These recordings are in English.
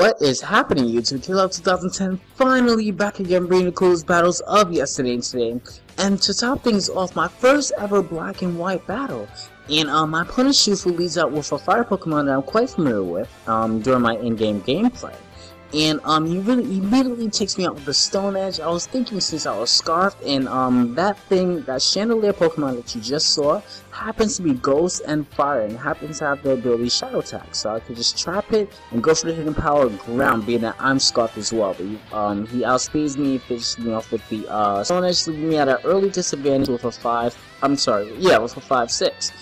What is happening, YouTube? Killer 2010 finally back again, bringing the coolest battles of yesterday and today. And to top things off, my first ever black and white battle. And my opponent Shofu leads out with a fire Pokemon that I'm quite familiar with during my in-game gameplay. And he really immediately takes me out with the Stone Edge. I was thinking since I was Scarfed, and that Chandelier Pokemon that you just saw happens to be Ghost and Fire, and happens to have the ability Shadow Attack. So I could just trap it and go for the hidden power ground, being that I'm Scarfed as well. But he outspeeds me, finishes me off with the Stone Edge, leaving me at an early disadvantage with a 5-6.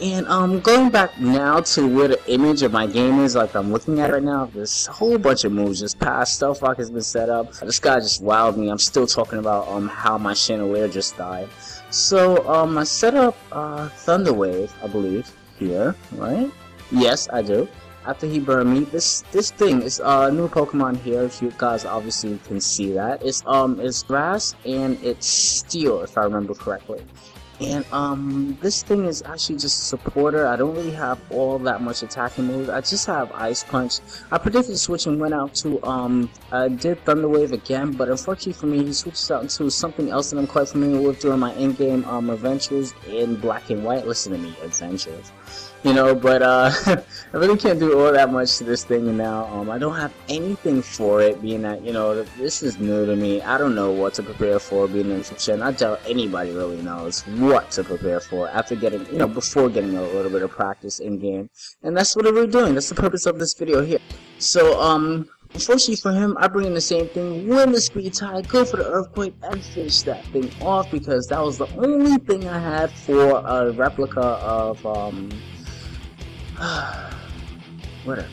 And going back now to where the image of my game is, like I'm looking at right now, there's a whole bunch of moves just passed. Stealth Rock has been set up. This guy just wowed me. I'm still talking about how my Chandelier just died. So I set up Thunder Wave, I believe, here, right? Yes, I do. After he burned me, this thing is a new Pokemon here. If you guys obviously can see that, it's Grass and it's Steel, if I remember correctly. And this thing is actually just a supporter. I don't really have all that much attacking moves. I just have Ice Punch. I predicted switching went out to I did Thunder Wave again, but unfortunately for me, he switches out into something else that I'm quite familiar with during my in-game adventures in Black and White. Listen to me, adventures. You know, but I really can't do all that much to this thing now. I don't have anything for it, being that, you know, this is new to me. I don't know what to prepare for being in Gen. I doubt anybody really knows what to prepare for after getting, you know, before getting a little bit of practice in game. And that's what we're doing. That's the purpose of this video here. So, unfortunately for him, I bring in the same thing, win the speed tie, go for the Earthquake, and finish that thing off, because that was the only thing I had for a replica of, whatever,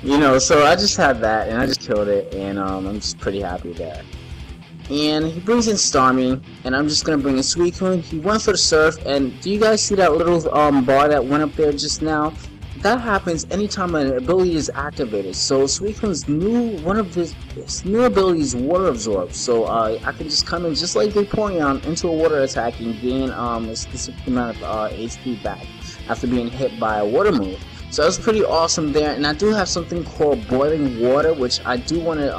you know. So I just had that and I just killed it, and I'm just pretty happy there. And he brings in Starmie, and I'm just gonna bring in Suicune. He went for the Surf, and do you guys see that little bar that went up there just now? That happens anytime an ability is activated. So Suicune's one of his new abilities, Water Absorb. So I can just come in just like Vaporeon into a water attack and gain a specific amount of HP back after being hit by a water move. So that's pretty awesome there. And I do have something called Boiling Water, which I do want to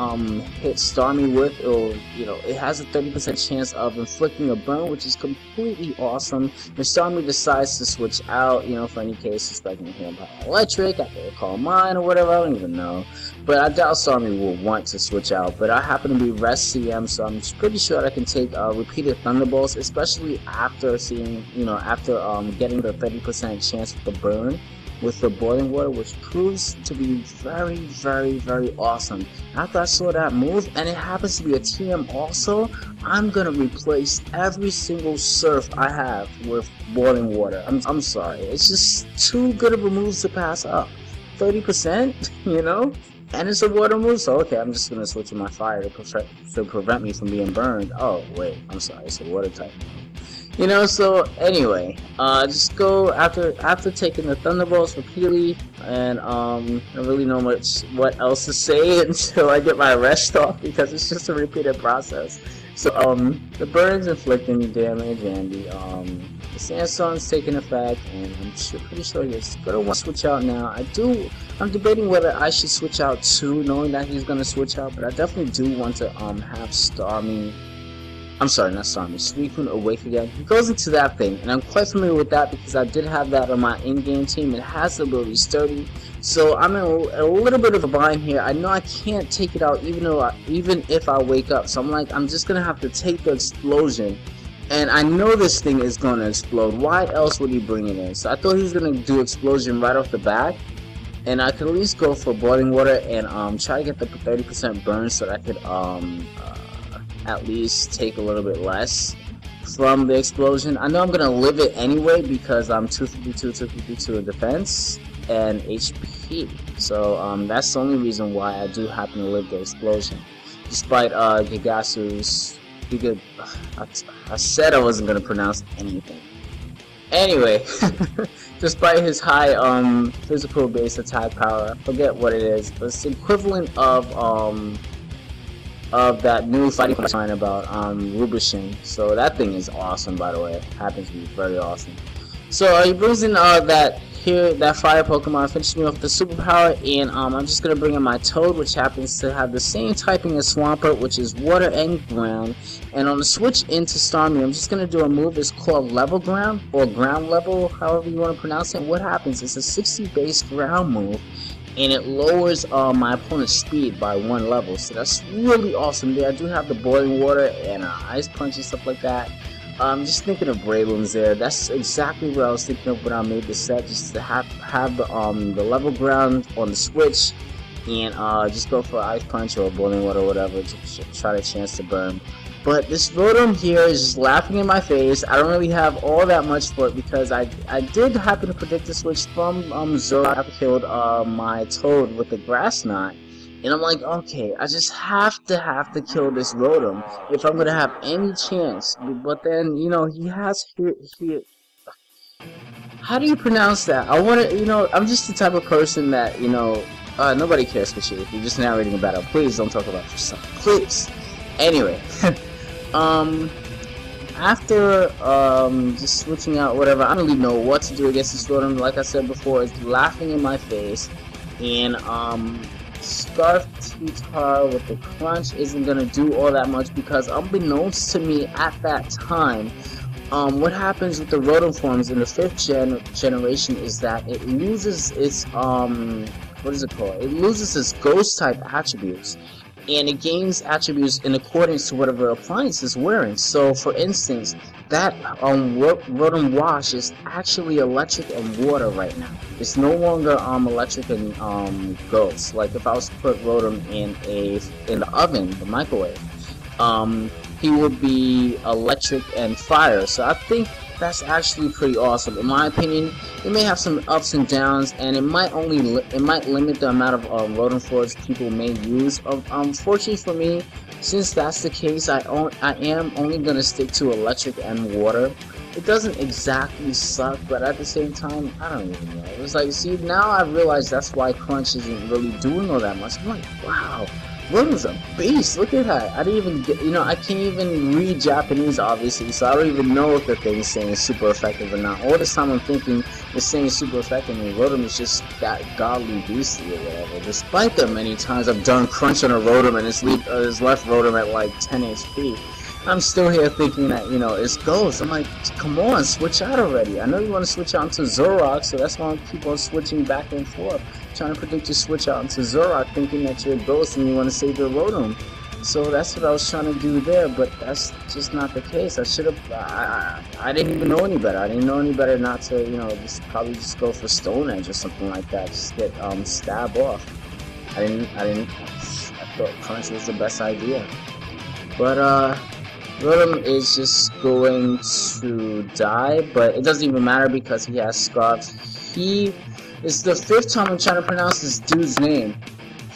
hit Starmie with. It has a 30% chance of inflicting a burn, which is completely awesome. If Starmie decides to switch out, you know, for any case, expecting him by electric, after they call mine or whatever, I don't even know. But I doubt Starmie will want to switch out. But I happen to be Rest CM, so I'm pretty sure I can take repeated Thunderbolts, especially after seeing, you know, after getting the 30% chance with the burn with the Boiling Water, which proves to be very, very, very awesome. After I saw that move, and it happens to be a TM also, I'm gonna replace every single Surf I have with Boiling Water. I'm sorry, it's just too good of a move to pass up. 30%, you know? And it's a water move, so okay, I'm just gonna switch to my fire to prevent me from being burned. Oh wait, I'm sorry, it's a water type. You know, so anyway, just go after taking the Thunderbolts repeatedly, and I don't really know what else to say until I get my rest off, because it's just a repeated process. So the burn's inflicting damage, and the Sandstorm's taking effect, and I'm pretty sure he's gonna want to switch out now. I'm debating whether I should switch out too, knowing that he's gonna switch out, but I definitely do want to have Starmie. I'm sorry, not Starmie, Suicune awake again. He goes into that thing, and I'm quite familiar with that because I did have that on my in-game team. It has the ability Sturdy, so I'm in a little bit of a bind here. I know I can't take it out even if I wake up, so I'm just gonna have to take the Explosion. And I know this thing is gonna explode. Why else would he bring it in? So I thought he was gonna do Explosion right off the bat, and I could at least go for Boiling Water and try to get the 30% burn so that I could at least take a little bit less from the Explosion. I know I'm gonna live it anyway because I'm 252 in defense and HP, so that's the only reason why I do happen to live the Explosion, despite Gigasu's I said I wasn't gonna pronounce anything. Anyway, despite his high physical base attack power, I forget what it is, but it's the equivalent of that new fighting Pokemon about Rubishin. So that thing is awesome, by the way. It happens to be very awesome. So he brings in that here, that fire Pokemon finished me off with the superpower, and I'm just gonna bring in my Toad, which happens to have the same typing as Swampert, which is water and ground. And on the switch into Starmie, I'm just gonna do a move that's called Level Ground, or Ground Level, however you want to pronounce it. What happens is a 60 base ground move, and it lowers my opponent's speed by 1 level. So that's really awesome there. I do have the boiling water and ice punch and stuff like that. Just thinking of Braylons there. That's exactly what I was thinking of when I made this set, just to have the level ground on the switch, and just go for ice punch or boiling water or whatever to try to chance to burn. But this Rotom here is just laughing in my face. I don't really have all that much for it because I did happen to predict the switch from Zoroark. I killed my Toad with the Grass Knot. And I'm like, okay, I just have to kill this Rotom if I'm gonna have any chance. But then, you know, he has how do you pronounce that? I wanna, you know, I'm just the type of person that, you know, nobody cares for you. If you're just narrating a battle, please don't talk about yourself, please. Anyway, after just switching out whatever, I don't really know what to do against this Rotom. Like I said before, it's laughing in my face, and Scarf T-Tar with the Crunch isn't gonna do all that much because, unbeknownst to me at that time, what happens with the Rotom forms in the 5th generation is that it loses its what is it called? It loses its Ghost type attributes, and it gains attributes in accordance to whatever appliance it's wearing. So, for instance, that Rotom Wash is actually electric and water right now. It's no longer electric and ghost. Like if I was to put Rotom in the oven, the microwave, he would be electric and fire. So I think that's actually pretty awesome. In my opinion, it may have some ups and downs, and it might limit the amount of Rotom forms people may use. Unfortunately for me, since that's the case, I am only gonna stick to electric and water. It doesn't exactly suck, but at the same time, I don't even know. It was like, see, now I realize that's why Crunch isn't really doing all that much. I'm like, wow, Rotom's a beast. Look at that. I didn't even get, you know, I can't even read Japanese, obviously, so I don't even know if the thing is saying it's super effective or not. All this time I'm thinking it's saying super effective, and Rotom is just that godly beastly or whatever. Despite the many times I've done Crunch on a Rotom and it's left Rotom at like 10 HP. I'm still here thinking that, you know, it's Ghost. I'm like, come on, switch out already. I know you want to switch out into Zoroark, so that's why I keep on switching back and forth. Trying to predict you switch out into Zoroark, thinking that you're a Ghost and you want to save your Rotom. So that's what I was trying to do there, but that's just not the case. I should have, I didn't even know any better. I didn't know any better not to, you know, probably just go for Stone Edge or something like that. Just get stab off. I thought Crunch was the best idea. But Rotom is just going to die, but it doesn't even matter because he has Scarf. It's the 5th time I'm trying to pronounce this dude's name.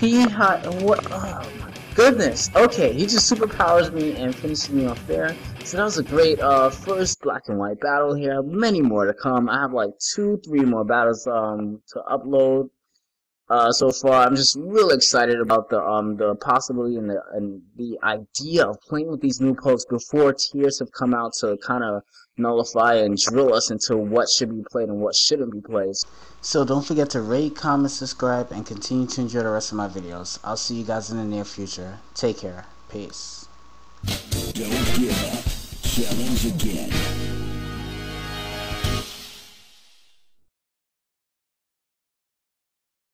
What? Oh my goodness. Okay, he just superpowers me and finishes me off there. So that was a great first black and white battle here. Many more to come. I have like 2-3 more battles to upload. So far, I'm just real excited about the possibility and the idea of playing with these new pokes before tiers have come out to kind of nullify and drill us into what should be played and what shouldn't be played. So don't forget to rate, comment, subscribe, and continue to enjoy the rest of my videos. I'll see you guys in the near future. Take care. Peace. Don't give up. Challenge again.